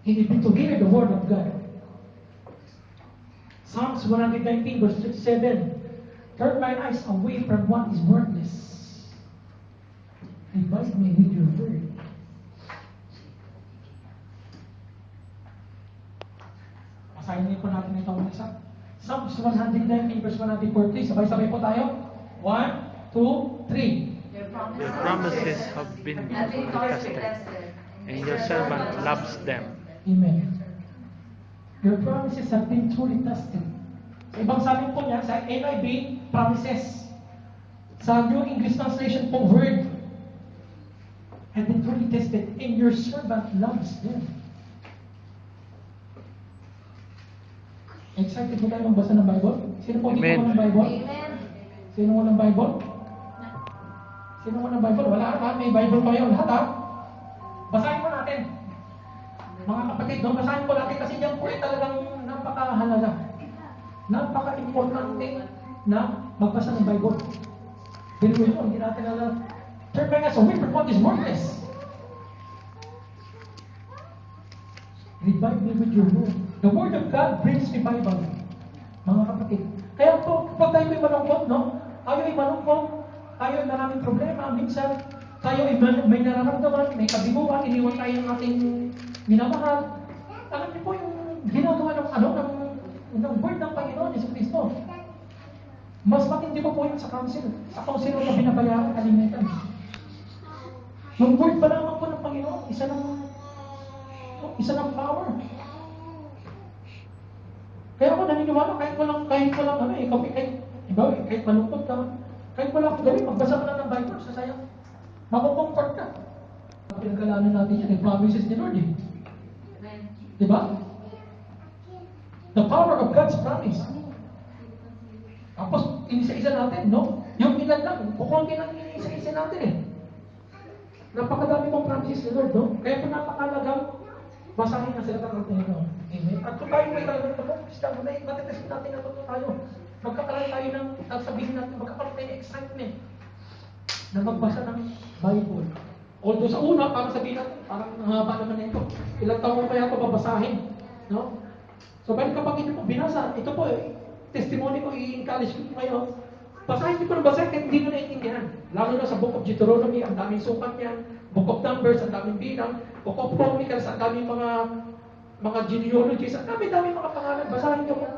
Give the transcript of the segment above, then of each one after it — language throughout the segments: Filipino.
He needed to hear the word of God. Psalms 119 verse 37. Turn my eyes away from what is worthless. Revive me with your word. Basahin niyo po natin itong isa. Psalms 119 verse 143. Sabay-sabay po tayo. 1, 2, 3. Your promises have been tested, and your servant loves them. Amen. Your promises have been truly tested. Sa ibang sabi po niya, sa NIV, promises. Sa New English Translation po, word. Have been truly tested, and your servant loves them. Excited po tayo magbasa ng Bible? Sino po dito ng Bible? Amen. Sino mo ng Bible? Sino mo ng Bible? Wala ha? May Bible pa yun. Lahat ha? Basahin po natin. Mga kapatid, no? Basahin po natin kasi yan po ay talagang napakahalaga. Napaka-importante na magbasa ng Bible. Pero yun, hindi natin alam. Turn my eyes away from what is worthless. Revive me with your word. The word of God brings revival. Mga kapatid. Kaya po, pag tayo ay malungkot, no? Tayo ay malungkot, tayo ay maraming problema, minsan tayo ay may nararamdaman, may kabibuan, iniwan tayo ng ating minamahal. Alam niyo po yung ginagawa ng word ng Panginoon, Yesu Cristo. Mas matindi pa po yun sa council. Sa council na binabayaran, kalimutan. Yung word pa naman po ng Panginoon, isa ng power. Kaya ako naniniwala, kahit walang kahit malungkot ka, kahit wala akong gawin, magbasa ka lang ng Bible, sasayang. Makukomfort ka. Pinagkalanan natin yan, yung promises ni Lord eh. Diba? The power of God's promise. Tapos, inisa-isa natin, no? Yung ilan lang, kukunti lang inisa-isa natin eh. Napakadami mong promises ni Lord, no? Kaya po napakalagang basahin na sila ng Panginoon. Amen? At kung tayo may talagang na-focus na, matitest natin na ito tayo. Magkakaroon tayo ng, sabihin natin, magkakaroon tayo ng excitement na magbasa ng Bible. Although sa una, parang sabihin natin, parang haba naman ito. Ilang taon mo kaya ito babasahin? No? So, balik kapag ito po binasa, ito po, testimony ko, i-encourage ko kayo. Basahin niyo po ng basahin kahit hindi mo naiintindihan. Lalo na sa Book of Deuteronomy, ang daming sukat niyan. Book of Numbers, ang daming bilang. Book of Chronicles, ang daming mga genealogies, ang daming mga pangalan. Basahin niyo po.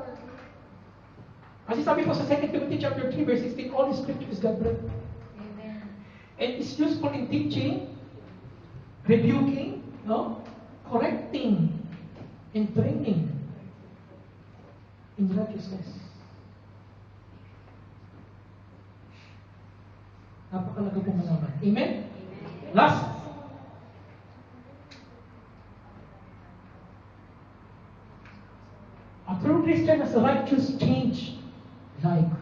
Kasi sabi po sa 2 Timothy chapter 3, verse 16, all the scripture is God-breathed. Amen. And it's useful in teaching, rebuking, no? Correcting, and training in righteousness. Napakalaga po malaman. Amen? Last. A true Christian has the right to change life.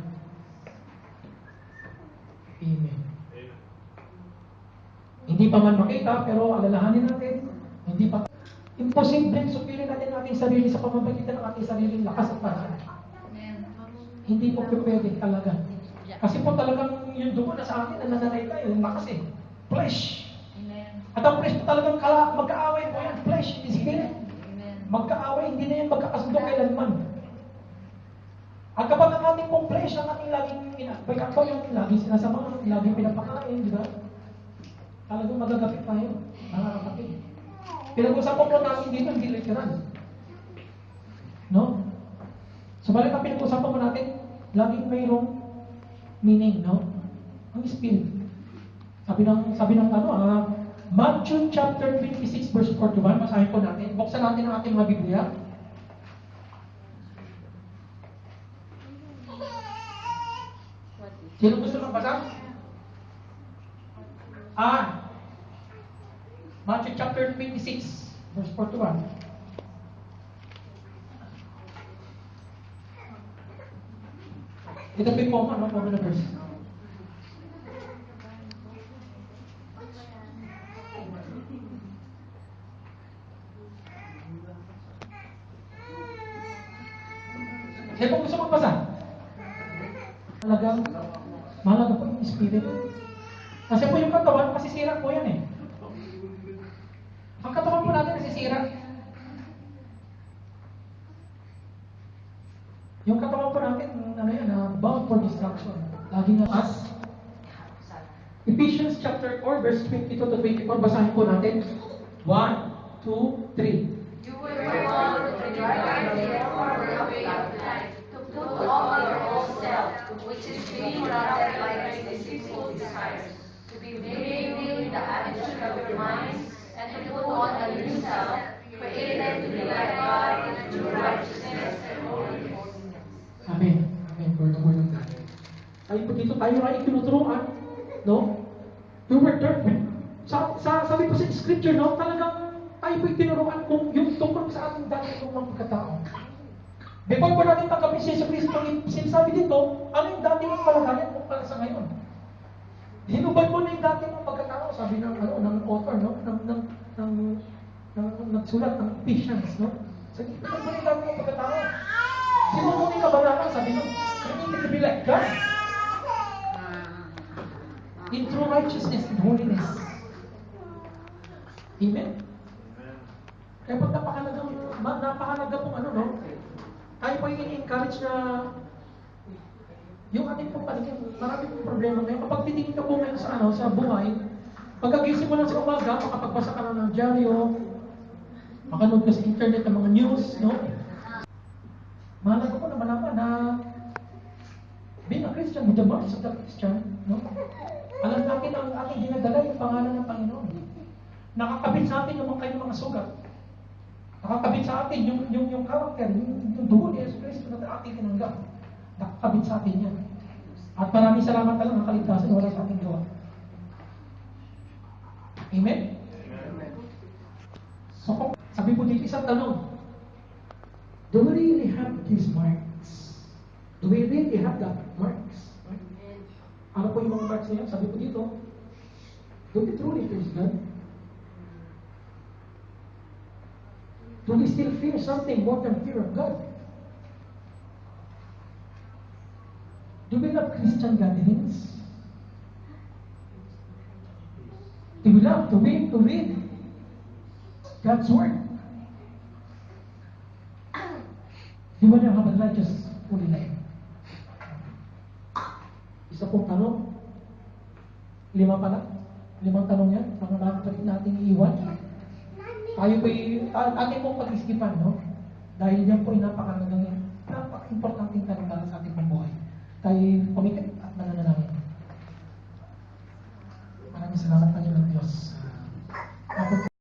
Amen. Hindi pa man makita, pero alalahanin natin, hindi pa. Imposible supilin natin ating sarili sa pamamagitan ng ating sariling lakas at paraan. Hindi po pwede talaga. Kasi po talagang yung dugo na sa atin, nananay tayo, yung lakas eh. Flesh. At ang flesh po talagang magkaaway po yan. Flesh is spirit. Magkaaway, hindi na yan magkakasundo kailanman. At kapag ang ating pong flesh, ang ating laging inakbay ko yung laging sinasama, laging pinapakain, di ba? Talagang magagapit tayo, mga kapatid. Pinag-usapan po natin dito, hindi literal. No? So, balik ang pinag-usapan po natin, laging mayroong meaning, no? Ang spirit. Sabi ng Matthew chapter 26 verse 41, masahin po natin. Buksan natin ang ating mga Biblia. Sino gusto magbasa? Matthew chapter 26 verse 41. Ito po yung common na verse. Sino po gusto magbasa? Mahalaga po yung spirit. Kasi po yung katawan, masisira po yan eh. Ang katawan po natin nasisira. Yung katawan po natin, ano yan, bound for destruction. Lagi na as. Ephesians chapter 4, verse 22 to 24, basahin po natin. 1, 2, 3. You were called to the former way of life, to put off your old self, which is being corrupted by its deceitful desires, to be renewed in the attitude of your minds, and to put on a new self, created to be like God in true righteousness and holiness. Amen. Amen. For the word of God. Tayo po dito, tayo ay tinuturuan, no? We were there. Sabi po sa scripture, no? Talagang tayo po'y tinuruan kung yung tungkol sa ating dati ng mga pagkatao. Before po natin tanggapin si Jesus Cristo, sinasabi dito, ano yung dati mong kalagayan kung para sa ngayon? Hinubad mo na yung dati mong pagkatao, sabi ng, ng author, no? ng nagsulat ng Ephesians, no? Sabi, hinubad mo na yung dati mong pagkatao. Sino mo yung kabalakan? Sabi nyo, you need to be like God. In true righteousness and holiness. Amen? Kaya pag napakalaga pong no? Tayo po yung encourage na yung ating pong paningin, marami pong problema ngayon. Kapag titingin ka po ngayon sa buhay, pagkagising mo lang sa umaga, makapagbasa ka na ng dyaryo, makanood ka sa internet ng mga news, no? Mahalaga po na malaman na being a Christian with the marks of the Christian, no? Alam natin ang ating dinadala yung pangalan ng Panginoon. Nakakabit sa atin yung mga sugat. Nakakabit sa atin yung character, yung dugo ni Jesus Cristo na ating tinanggap. Nakakabit sa atin yan. At maraming salamat talang ang kaligtasan wala sa ating gawa. Amen? Amen. So, sabi po dito isang tanong. Do we really have these marks? Do we really have the marks? Right? Ano po yung mga marks niya? Sabi po dito, do we truly fear God? Do we still fear something more than fear of God? Do we love Christian gatherings? Do we love to read God's Word? Do we have a righteous holy life? Isa pong tanong. 5 pala. 5 tanong yan. Mga nakapatid natin iiwan. Tayo po'y, atin pong pag-isipan, no? Dahil yan po'y napaka-importanting tanong para sa ating pambuhay. Tayo pumikit.